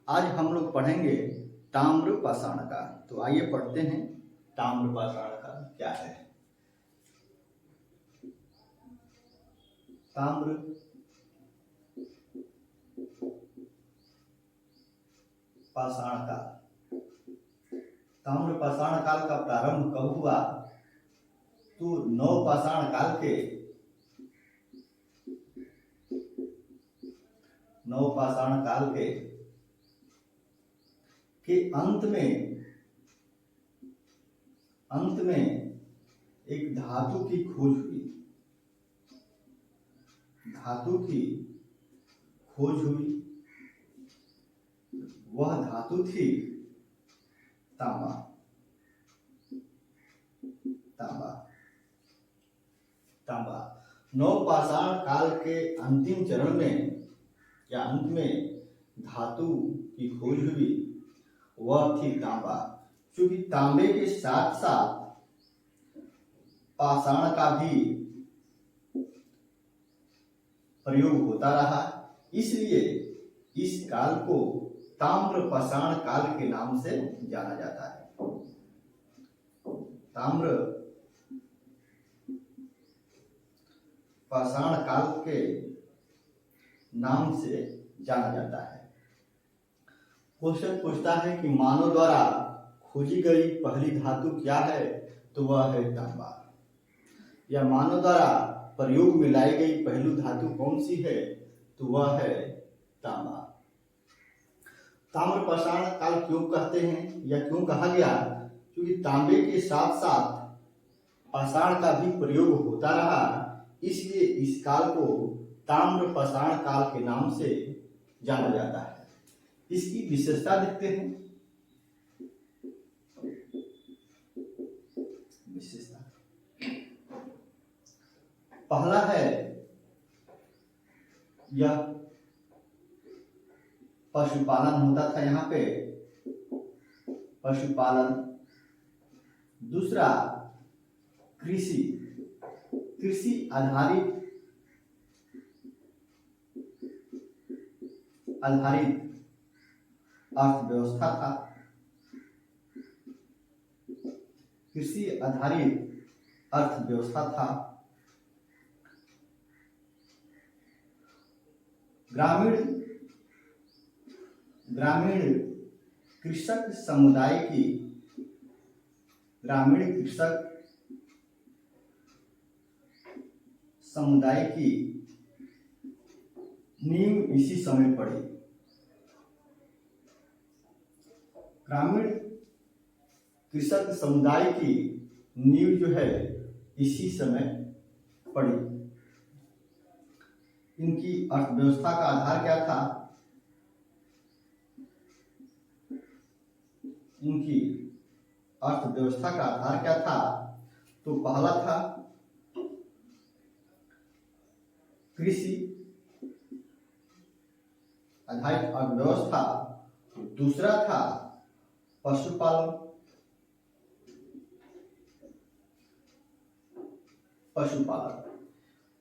आज हम लोग पढ़ेंगे ताम्र पाषाण का। तो आइए पढ़ते हैं ताम्र पाषाण का क्या है। ताम्र पाषाण काल। ताम्र पाषाण काल का प्रारंभ कब हुआ? तो नव पाषाण काल के अंत में एक धातु की खोज हुई। वह धातु थी तांबा। नव पाषाण काल के अंतिम चरण में या अंत में धातु की खोज हुई, वह थी तांबा। क्योंकि तांबे के साथ साथ पाषाण का भी प्रयोग होता रहा, इसलिए इस काल को ताम्र पाषाण काल के नाम से जाना जाता है। ताम्र पाषाण काल के नाम से जाना जाता है। क्वेश्चन पूछता है कि मानव द्वारा खोजी गई पहली धातु क्या है? तो वह है तांबा। या मानव द्वारा प्रयोग में लाई गई पहली धातु कौन सी है? तो वह है तांबा। ताम्र पाषाण काल क्यों कहते हैं या क्यों कहा गया? क्योंकि तांबे के साथ साथ पाषाण का भी प्रयोग होता रहा, इसलिए इस काल को ताम्र पाषाण काल के नाम से जाना जाता है। इसकी विशेषता देखते हैं। पहला है यह पशुपालन होता था यहाँ पे, पशुपालन। दूसरा कृषि आधारित अर्थव्यवस्था था। कृषि आधारित अर्थव्यवस्था था। ग्रामीण कृषक समुदाय की नींव इसी समय पड़ी। ग्रामीण कृषक समुदाय की नींव जो है इसी समय पड़ी। इनकी अर्थव्यवस्था का आधार क्या था? तो पहला था कृषि आधारित अर्थव्यवस्था, दूसरा था पशुपालन।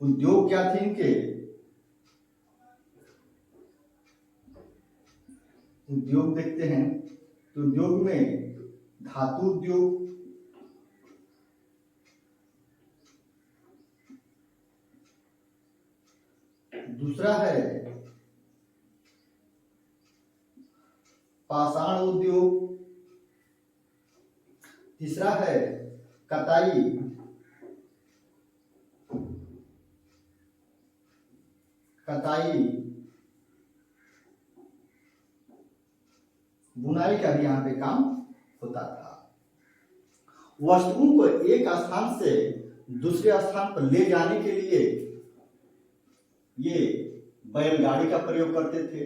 उद्योग क्या थे इनके? उद्योग देखते हैं तो उद्योग में धातु उद्योग, दूसरा है पाषाण उद्योग, तीसरा है कताई बुनाई का भी यहाँ पे काम होता था। वस्तुओं को एक स्थान से दूसरे स्थान पर ले जाने के लिए ये बैलगाड़ी का प्रयोग करते थे।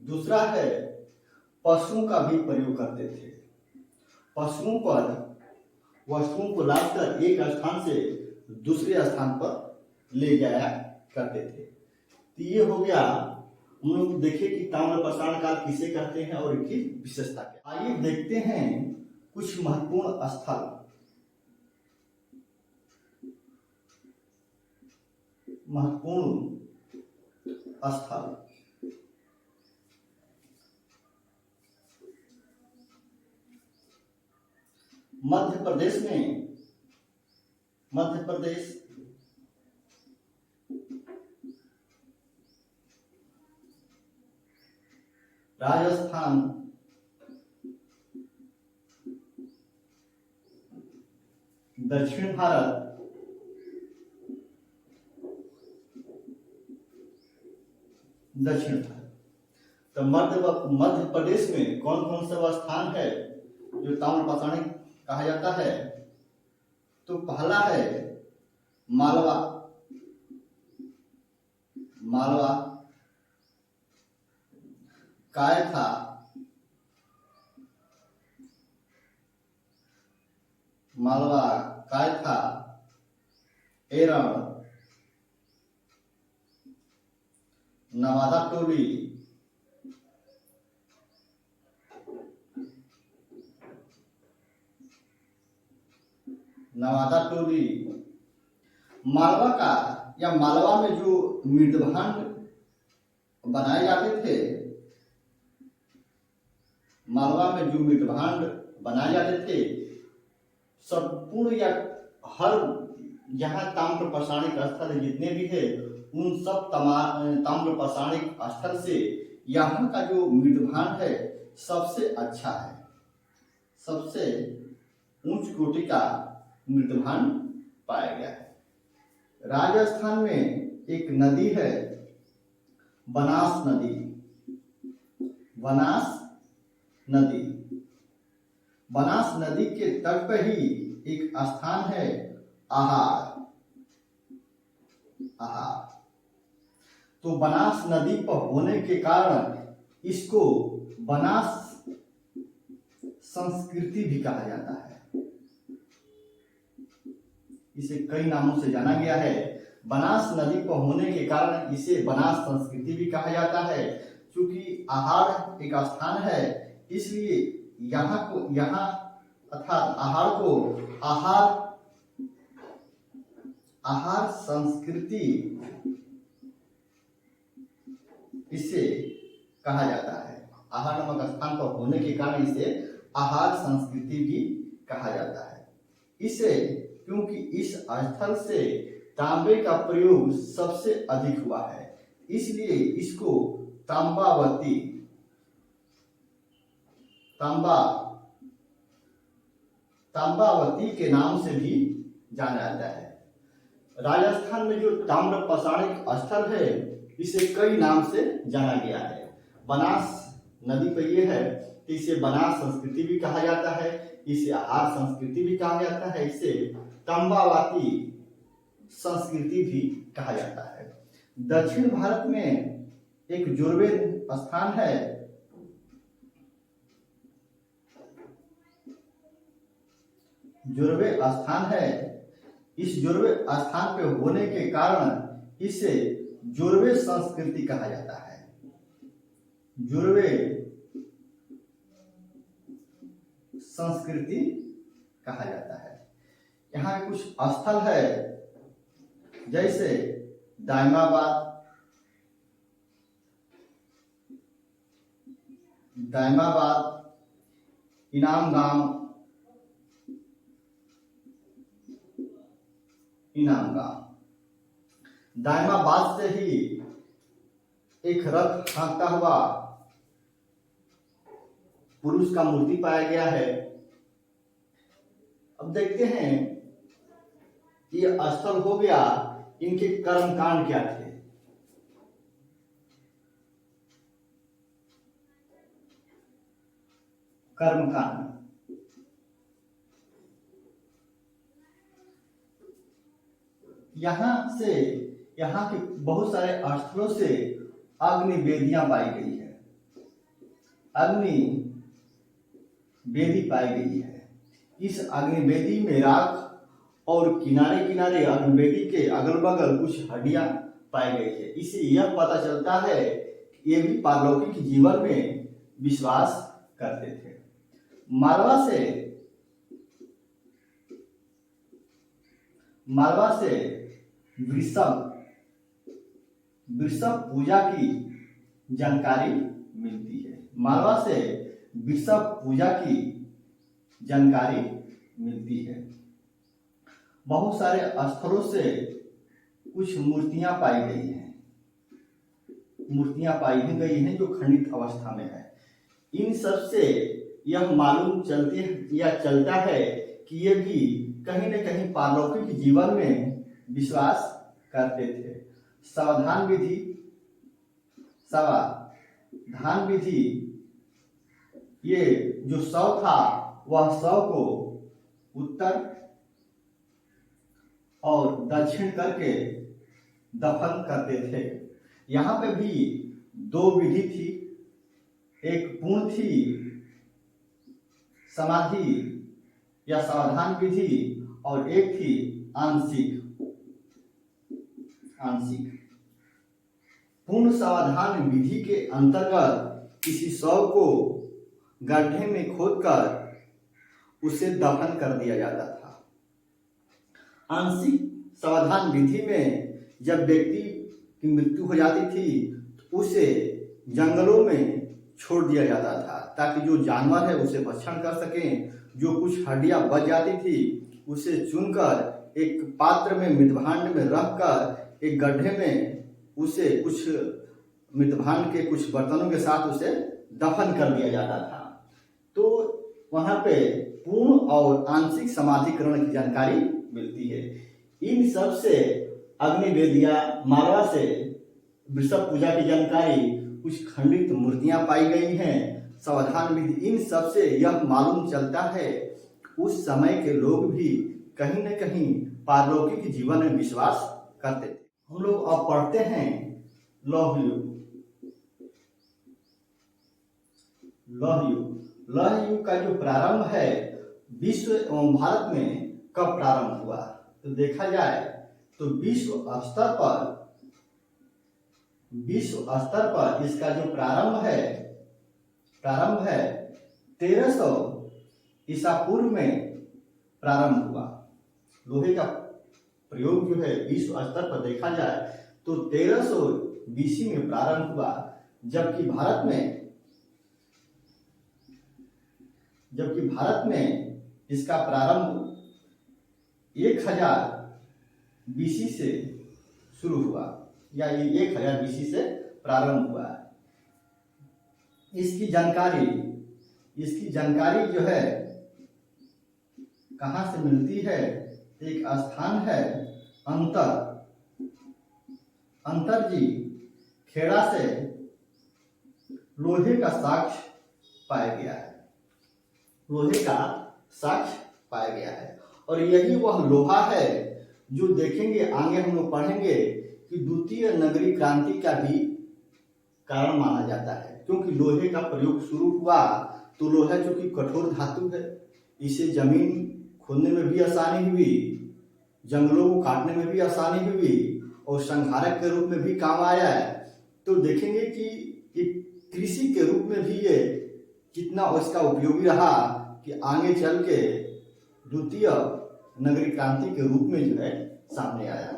दूसरा है पशुओं का भी प्रयोग करते थे। पशुओं पर वस्तुओं को लादकर एक स्थान से दूसरे स्थान पर ले जाया करते थे। तो ये हो गया, हम लोग देखें कि ताम्र पाषाण काल किसे कहते हैं और इनकी विशेषता क्या। आइए देखते हैं कुछ महत्वपूर्ण स्थल। महत्वपूर्ण स्थल। मध्य प्रदेश में, मध्य प्रदेश, राजस्थान, दक्षिण भारत, दक्षिण भारत। तो मध्य प्रदेश में कौन कौन सा स्थान है जो ताम्रपाषाणिक कहा जाता है? तो पहला है मालवा, मालवा, कायथा, मालवा, कायथा, एरण, नवादा टोली, नवादा टोली। मालवा का या मालवा में जो मृद भांड बनाए जाते थे, मालवा में जो मृद भांड बनाए जाते थे, संपूर्ण या हर यहाँ ताम्रपाषाणिक स्थल जितने भी है उन सब ताम्रपाषाणिक स्थल से यहाँ का जो मृद भांड है सबसे अच्छा है, सबसे उच्च कोटि का मृद भांड पाया गया है। राजस्थान में एक नदी है बनास नदी, बनास नदी। बनास नदी के तट पर ही एक स्थान है आहार, आहार। तो बनास नदी पर होने के कारण इसको बनास संस्कृति भी कहा जाता है। इसे कई नामों से जाना गया है। बनास नदी पर होने के कारण इसे बनास संस्कृति भी कहा जाता है। क्योंकि आहार एक स्थान है, इसलिए यहाँ अर्थात आहार को आहार संस्कृति इसे कहा जाता है। आहार नामक स्थान पर होने के कारण इसे आहार संस्कृति भी कहा जाता है। इसे क्योंकि इस स्थल से तांबे का प्रयोग सबसे अधिक हुआ है, इसलिए इसको तांबावती, तांबावती के नाम से भी जाना जाता है। राजस्थान में जो ताम्रपाषाणिक स्थल है इसे कई नाम से जाना गया है। बनास नदी पर यह है कि इसे बनास संस्कृति भी कहा जाता है, इसे आहार संस्कृति भी कहा जाता है, इसे तांबावती संस्कृति भी कहा जाता है। दक्षिण भारत में एक जोरवे स्थान है, जोरवे स्थान है। इस जोरवे स्थान पे होने के कारण इसे जोरवे संस्कृति कहा जाता है। जोरवे संस्कृति कहा जाता है। यहाँ कुछ स्थल है जैसे दायमाबाद, इनामगांव, दायमाबाद से ही एक रथ हाँकता हुआ पुरुष का मूर्ति पाया गया है। अब देखते हैं ये स्थल हो गया, इनके कर्मकांड क्या थे। कर्मकांड, यहाँ के बहुत सारे स्थलों से अग्नि वेदियां पाई गई है, अग्नि वेदी पाई गई है। इस अग्नि वेदी में राख और किनारे किनारे अग्नि वेदी के अगल बगल कुछ हड्डियां पाई गई है। इससे यह पता चलता है कि ये भी पारलौकिक जीवन में विश्वास करते थे। मालवा से वृषभ वृषभ पूजा की जानकारी मिलती है। मालवा से वृषभ पूजा की जानकारी मिलती है। बहुत सारे स्थलों से कुछ मूर्तियां पाई गई हैं, मूर्तियां पाई भी गई हैं जो खंडित अवस्था में है। इन सब से यह मालूम चलता है कि ये भी कहीं न कहीं पारलौकिक जीवन में विश्वास करते थे। सावधान विधि, ये जो शव था वह शव को उत्तर और दक्षिण करके दफन करते थे। यहाँ पे भी दो विधि थी, एक पूर्ण थी समाधि या सावधान विधि और एक थी आंशिक। पूर्ण सावधान विधि के अंतर्गत किसी शव को गड्ढे में खोदकर उसे दफन कर दिया जाता था। आंशिक सावधान विधि में जब व्यक्ति की मृत्यु हो जाती थी तो उसे जंगलों में छोड़ दिया जाता था ताकि जो जानवर है उसे भक्षण कर सकें। जो कुछ हड्डियां बच जाती थी उसे चुनकर एक पात्र में मृतभांड में रखकर एक गड्ढे में उसे कुछ मृतभांड के कुछ बर्तनों के साथ उसे दफन कर दिया जाता था। तो वहां पे पूर्ण और आंशिक समाधिकरण की जानकारी मिलती है। इन सब से अग्निवेदिया, मालवा से वृषभ पूजा की जानकारी, कुछ खंडित मूर्तियां पाई गई हैं, सावधान विधि, इन सब से यह मालूम चलता है उस समय के लोग भी कहीं न कहीं पारलौकिक जीवन में विश्वास करते थे। हम लोग अब पढ़ते हैं लौह युग। लौह युग का जो प्रारंभ है विश्व एवं भारत में कब प्रारंभ हुआ, तो देखा जाए तो विश्व स्तर पर इसका जो प्रारंभ है 1300 ईसा पूर्व में प्रारंभ हुआ। लोहे का प्रयोग जो है विश्व स्तर पर देखा जाए तो 1300 बीसी में प्रारंभ हुआ, जबकि भारत में इसका प्रारंभ 1000 बीसी से शुरू हुआ या 1000 बीसी से प्रारंभ हुआ। इसकी जानकारी जो है कहाँ से मिलती है, एक स्थान है अंतरजी खेड़ा से लोहे का साक्ष्य पाया गया है। और यही वह लोहा है जो देखेंगे आगे हम लोग पढ़ेंगे कि द्वितीय नगरीय क्रांति का भी कारण माना जाता है, क्योंकि लोहे का प्रयोग शुरू हुआ तो लोहा जो कि कठोर धातु है, इसे जमीन खोदने में भी आसानी हुई, जंगलों को काटने में भी आसानी हुई और संहारक के रूप में भी काम आया है। तो देखेंगे कि कृषि के रूप में भी ये कितना उसका उपयोगी रहा कि आगे चल के द्वितीय नगरीय क्रांति के रूप में जो है सामने आया।